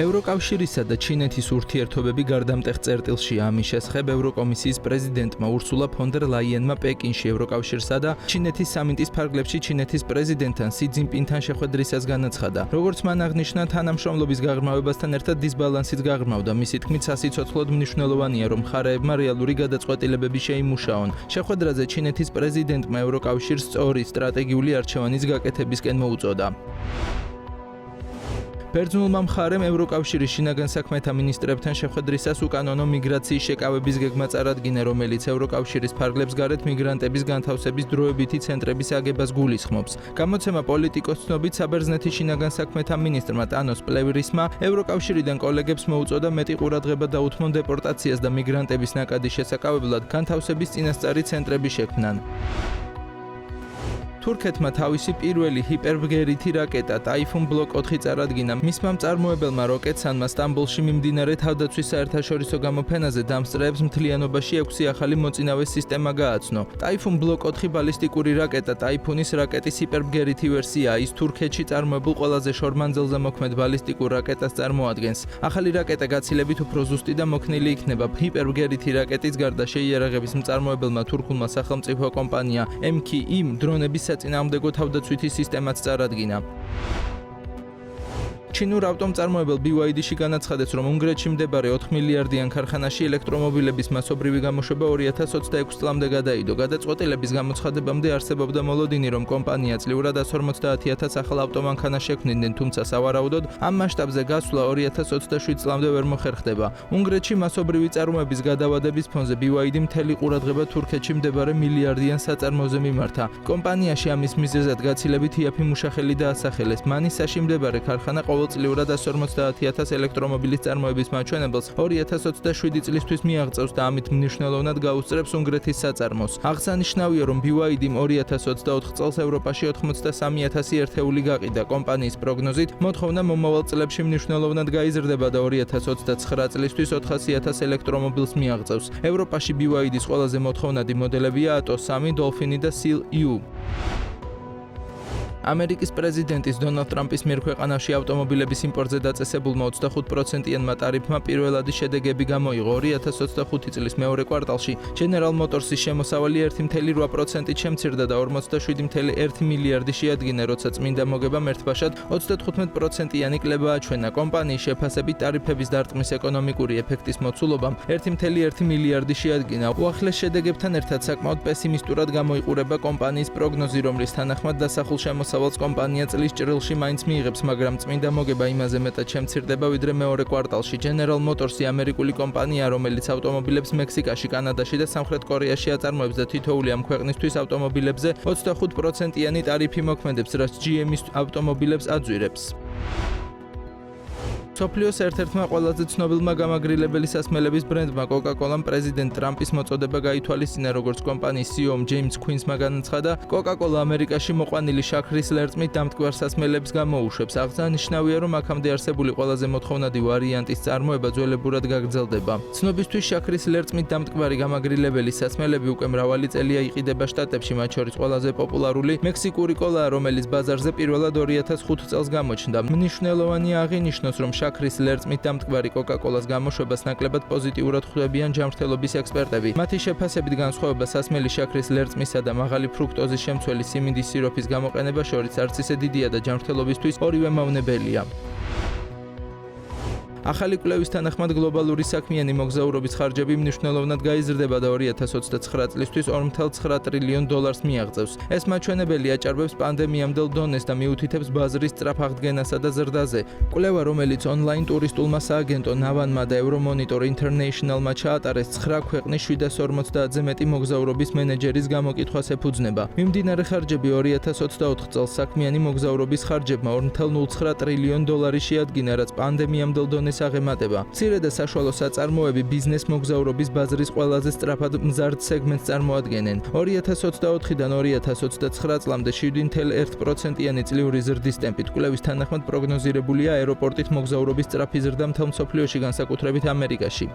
ევროკავშირისა და ჩინეთის ურთიერთობები გარდამტეხ წერტილშია. ამის შესახებ ევროკომისიის პრეზიდენტმა ურსულა ფონ დერ ლაიენმა პეკინში ევროკავშირსა და ჩინეთის სამინტის ფარგლებში ჩინეთის პრეზიდენტთან სი ძინპინთან შეხვედრისას განაცხადა. როგორც მან აღნიშნა, თანამშრომლობის გაღრმავებასთან ერთად დისბალანსიც გაღრმავდა. მისი თქმით, სასიცოცხლოდ მნიშვნელოვანია, რომ მხარეებმა რეალური გადაწყვეტილებები შეიმუშაონ. შეხვედრაზე ჩინეთის პრეზიდენტმა ევროკავშირს სწორი სტრატეგიული არჩევანის გაკეთებისკენ მოუწოდა. ბერძნულმა მხარემ ევროკავშირის შინაგან საქმეთა მინისტრებთან შეხვედრისას უკანონო მიგრაციის შეკავების გეგმა წარადგინა, რომელიც ევროკავშირის ფარგლებს გარეთ მიგრანტების განთავსების დროებითი ცენტრების აგებას გულისხმობს. გამოცემა პოლიტიკოს ცნობით საბერძნეთის შინაგან საქმეთა მინისტრმა ტანოს პლევრისმა ევროკავშირიდან კოლეგებს მოუწოდა მეტი ყურადღება დაუთმონ დეპორტაციას და მიგრანტების ნაკადის შესაკავებლად განთავსების წინასწარი ცენტრები შექმნან. თურქეთმა თავისი პირველი ჰიპერბგერითი რაკეტა ტაიფუნ ბლოკ 4 წარადგინა. მისმა მწარმოებელმა როკეტსანმა სტამბოლში მიმდინარე თავდაცვის საერთაშორისო გამოფენაზე დამსწრეებს მთლიანობაში 6 ახალი მოწინავე სისტემა გააცნო. ტაიფუნ ბლოკ 4 ბალისტიკური რაკეტა ტაიფუნის რაკეტის ჰიპერბგერითი ვერსიაა. ის თურქეთში წარმოებულ ყველაზე შორმანძილზე მოქმედ ბალისტიკურ რაკეტას წარმოადგენს. ახალი რაკეტა გაცილებით უფრო ზუსტი და მოქნილი იქნება. ჰიპერბგერითი რაკეტის გარდა შეიარაღების მწარმოებელმა თურქულმა სახელმწიფო კომპანია MKI დრონების საწინააღმდეგო თავდაცვითი სისტემაც წარადგინა. ჩინურ ავტომწარმოებელ BYD-ში განაცხადეს, რომ უნგრეთში მდებარე 4 მილიარდიან ქარხანაში ელექტრომობილების მასობრივი გამოშვება 2026 წლამდე გადაიდო. გადაწყვეტილების გამოცხადებამდე არსებობდა მოლოდინი, რომ კომპანია წლიურად 150,000 ახალ ავტომანქანას შექმნიდნენ, თუმცა სავარაუდოდ ამ მასშტაბზე გასვლა 2027 წლამდე ვერ მოხერხდება. უნგრეთში მასობრივი წარმოების გადავადების ფონზე BYD მთელი ყურადღება თურქეთში მდებარე მილიარდიან საწარმოზე მიმართა. კომპანიაში ამის მიზეზად გაცილებით იაფი მუშახელი დაასახელეს. მანისაში მდებარე ქარხანა ყოველწლიურად 150,000 ელექტრომობილის წარმოების მაჩვენებელს 2027 წლისთვის მიაღწევს და ამით მნიშვნელოვნად გაუსწრებს უნგრეთის საწარმოს. აღსანიშნავია, რომ BYD-მ 2024 წელს ევროპაში 83,000 ერთეული გაყიდა. კომპანიის პროგნოზით მოთხოვნა მომავალ წლებში მნიშვნელოვნად გაიზრდება და 2029 წლისთვის 400,000 ელექტრომობილს მიაღწევს. ევროპაში BYD-ის ყველაზე მოთხოვნადი მოდელებია Atto 3, Dolphin და Seal U. ამერიკის პრეზიდენტის დონალდ ტრამპის მიერ ქვეყანაში ავტომობილების იმპორტზე დაწესებულმა 25%-იანმა ტარიფმა პირველადი შედეგები გამოიღო. 2025 წლის მეორე კვარტალში General Motors-ის შემოსავალი 1.8%-ით შემცირდა და 47.1 მილიარდი შეადგინა, როცა წმინდა მოგებამ ერთბაშად 35%-იანი კლება აჩვენა. კომპანიის შეფასებით ტარიფების დარტყმის ეკონომიკური ეფექტის მოცულობამ 1.1 მილიარდი შეადგინა. უახლეს შედეგებთან ერთად საკმაოდ პესიმისტურად გამოიყურება კომპანიის პროგნოზი, რომლის თანახმად დასახულ შემოსავალს კომპანია წლის ჭრილში მაინც მიიღებს, მაგრამ წმინდა მოგება იმაზე მეტად შემცირდება, ვიდრე მეორე კვარტალში. General Motors-ი ამერიკული კომპანია, რომელიც ავტომობილებს მექსიკაში, კანადაში და სამხრეთ კორეაში აწარმოებს და თითოეული ამ ქვეყნისთვის ავტომობილებზე 25%-იანი ტარიფი მოქმედებს, რაც GM-ის ავტომობილებს აძვირებს. მსოფლიოს ერთ-ერთმა ყველაზე ცნობილმა გამაგრილებელი სასმელების ბრენდმა Coca-Cola-მ პრეზიდენტ ტრამპის მოწოდება გაითვალისწინა, როგორც კომპანიის CEO-მ ჯეიმს κουინსმა განაცხადა, Coca-Cola ამერიკაში მოყვანილი შაქრის ლერწმით დამტკბარ სასმელებს გამოუშვებს. აღსანიშნავია, რომ აქამდე არსებული ყველაზე მოთხოვნადი ვარიანტის წარმოება ძველებურად გაგრძელდება. ცნობისთვის შაქრის ლერწმით დამტკბარი გამაგრილებელი სასმელები უკვე მრავალი წელია იყიდება შტატებში, მათ შორის ყველაზე პოპულარული მექსიკური კოლაა, რომელიც ბაზარზე პირველად 2005 წელს გამოჩნდა. მნიშვნელოვანია აღინიშნოს, რომ შაქრის ლერწმით დამტკბარი Coca-Cola-ს გამოშვებას ნაკლებად პოზიტიურად ხვდებიან ჯანმრთელობის ექსპერტები. მათი შეფასებით განსხვავება სასმელი შაქრის ლერწმისა და მაღალი ფრუქტოზის შემცველი სიმინდის სიროფის გამოყენება შორის არც ისე დიდია და ჯანმრთელობისთვის ორივე მავნებელია. ახალი კვლევის თანახმად გლობალური საქმიანი მოგზაურობის ხარჯები მნიშვნელოვნად გაიზრდება და 2029 წლისთვის 2.9 ტრილიონ დოლარს მიაღწევს. ეს მაჩვენებელი აჭარბებს პანდემიამდელ დონეს და მიუთითებს ბაზრის სწრაფ აღდგენასა და ზრდაზე. კვლევა, რომელიც ონლაინ ტურისტულმა სააგენტო ნავანმა და Euromonitor International-მა ჩაატარეს 9 ქვეყნის 750-ზე მეტი მოგზაურობის მენეჯერის გამოკითხვას ეფუძნება. მიმდინარე ხარჯები 2024 წელს საქმიანი მოგზაურობის ხარჯებმა 2.09 ტრილიონ დოლარი შეადგინა, რაც პანდემიამდელ დონეს აღემატება. მცირე და საშუალო საწარმოები ბიზნეს მოგზაურობის ბაზრის ყველაზე სწრაფად მზარდ სეგმენტს წარმოადგენენ. 2024-დან 2029 წლამდე 7.1%-იანი წლიური ზრდის ტემპით კვლევის თანახმად პროგნოზირებულია აეროპორტით მოგზაურობის სწრაფი ზრდა მთელ მსოფლიოში, განსაკუთრებით ამერიკაში.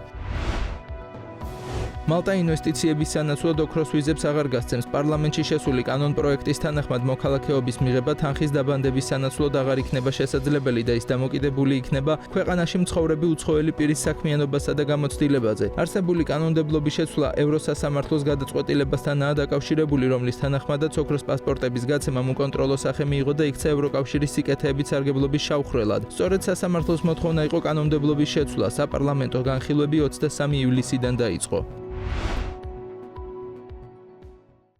მალტა ინვესტიციების სანაცვლოდ ოქროს ვიზებს აღარ გასცემს. პარლამენტში შესული კანონპროექტის თანახმად მოქალაქეობის მიღება თანხის დაბანდების სანაცვლოდ აღარ იქნება შესაძლებელი და ის დამოკიდებული იქნება ქვეყანაში მცხოვრები უცხოელი პირის საქმიანობასა და გამოცდილებაზე. არსებული კანონმდებლობის შეცვლა ევროსასამართლოს გადაწყვეტილებასთანაა დაკავშირებული, რომლის თანახმადაც ოქროს პასპორტების გაცემამ უკონტროლო სახე მიიღო და იქცა ევროკავშირის სიკეთეების სარგებლობის შავხრელად. სწორედ სასამართლოს მოთხოვნა იყო კანონმდებლობის შეცვლა. საპარლამენტო განხილვები 23 ივლისიდან დაიწყო.